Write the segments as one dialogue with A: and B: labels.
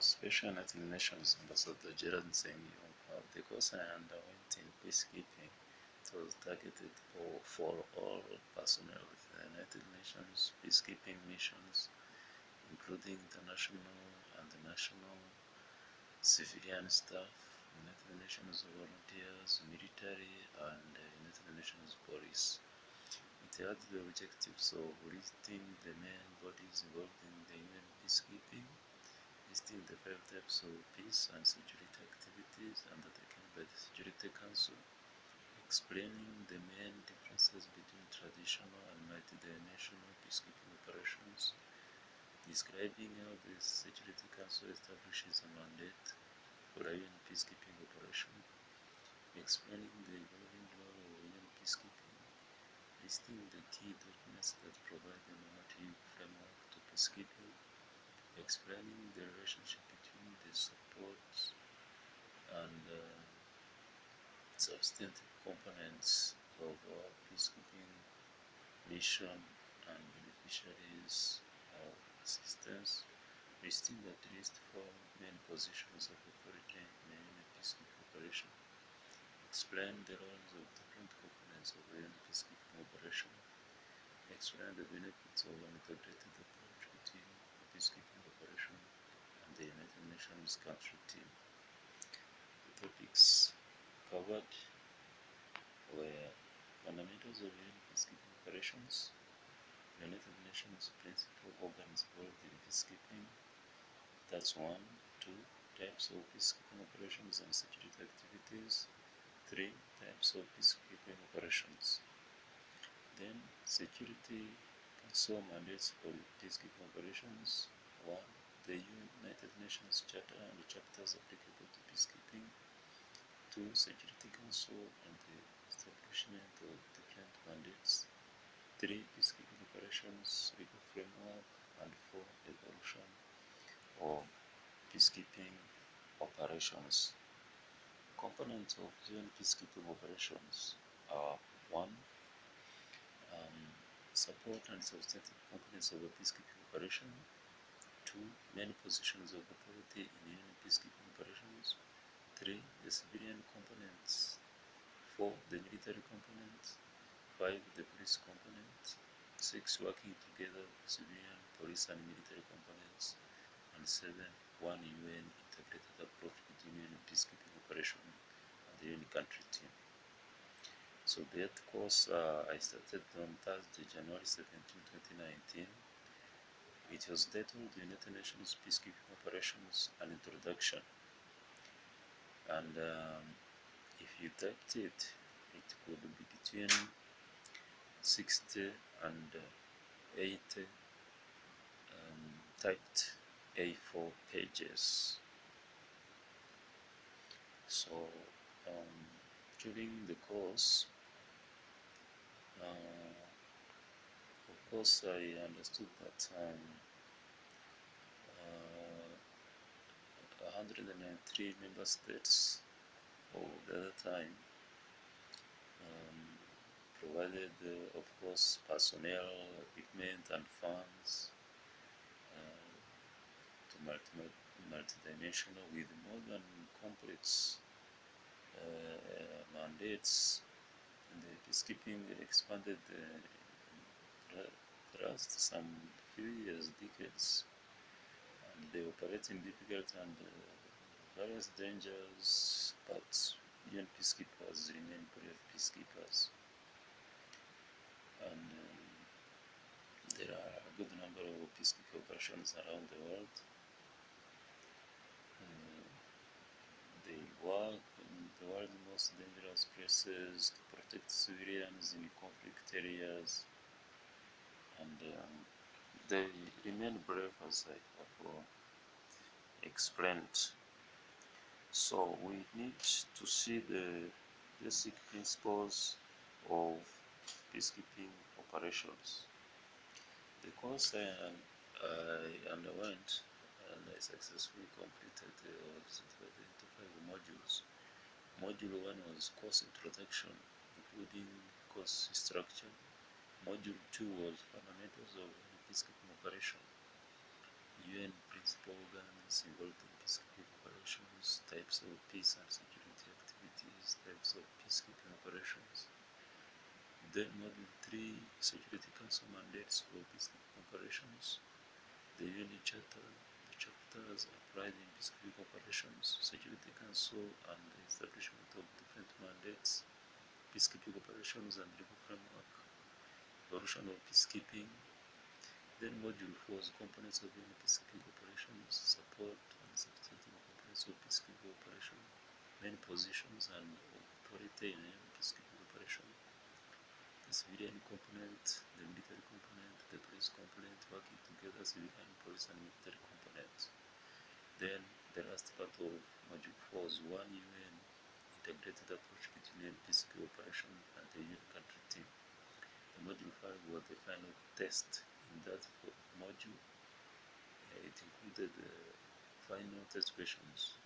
A: Special United Nations Ambassador Gerard saying the course I underwent in peacekeeping was targeted for all personnel with the United Nations peacekeeping missions, including international and national civilian staff, United Nations volunteers, military, and United Nations police. It had the objectives of listing the main bodies involved in the UN peacekeeping, listing the 5 types of peace and security activities undertaken by the Security Council, explaining the main differences between traditional and multidimensional peacekeeping operations, describing how the Security Council establishes a mandate for a UN peacekeeping operation, explaining the evolving role of UN peacekeeping, listing the key documents that provide the normative framework to peacekeeping, explaining the relationship between the support and substantive components of peacekeeping mission and beneficiaries of assistance, listing at least 4 main positions of authority in a peacekeeping operation, explain the roles of different components of a peacekeeping operation, explain the benefits of an integrated approach between a peacekeeping operation and the United Nations country team. The topics covered were fundamentals of UN peacekeeping operations, United Nations principal organs involved in peacekeeping, that's 1, 2, types of peacekeeping operations and security activities, 3, types of peacekeeping operations. Then, Security Council mandates for peacekeeping operations. 1. The United Nations Charter and the chapters applicable to peacekeeping. 2. Security Council and the establishment of different mandates. 3. Peacekeeping operations, legal framework. And 4. Evolution of peacekeeping operations. Components of UN peacekeeping operations are 1. Support and substantive components of a peacekeeping operation. 2. Main positions of authority in UN peacekeeping operations. 3. The civilian components. 4. The military components. 5. The police components. 6. Working together civilian, police and military components. And 7. 1 UN integrated approach between UN peacekeeping operation and the UN country team. So that course I started on Thursday, January 17, 2019. It was titled United Nations Peacekeeping Operations, an Introduction. And if you typed it, it could be between 60 and 80 typed A4 pages. So during the course, of course, I understood that 103 member states of the other time provided, of course, personnel, equipment, and funds to multidimensional with more than complex mandates. And the peacekeeping expanded last some few years, decades, and they operate in difficult and various dangers, but UN peacekeepers remain brave peacekeepers. And there are a good number of peacekeeping operations around the world. They work in the world's most dangerous places to protect civilians in conflict areas, and they remain brave, as I have explained. So we need to see the basic principles of peacekeeping operations. The course I underwent and I successfully completed was 25 modules. Module 1 was course introduction, including course structure. Module 2 was fundamentals of peacekeeping operation, UN principal organs involved in peacekeeping operations, types of peace and security activities, types of peacekeeping operations. Then Module 3, Security Council mandates for peacekeeping operations. The unit chapter, the chapters applied in peacekeeping operations, Security Council and the establishment of different mandates, peacekeeping operations and legal framework, evolution of peacekeeping. Then Module 4 is components of any peacekeeping operations, support and substantive components of peacekeeping operation, main positions and authority in any peacekeeping operation, the civilian component, the military component, the police component, working together, civilian, police and military component. Then the last part of Module 4 is one UN integrated approach between peacekeeping operation and the UN country team. The Module 5 was the final test. In that module, it included the final test questions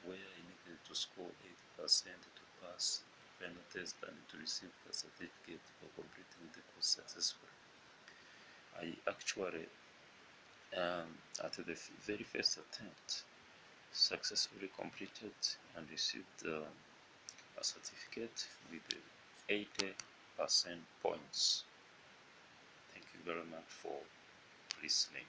A: where I needed to score 80% to pass the final test and to receive the certificate for completing the course successfully. I actually, at the very first attempt, successfully completed and received a certificate with 80% points. Thank you very much for listening.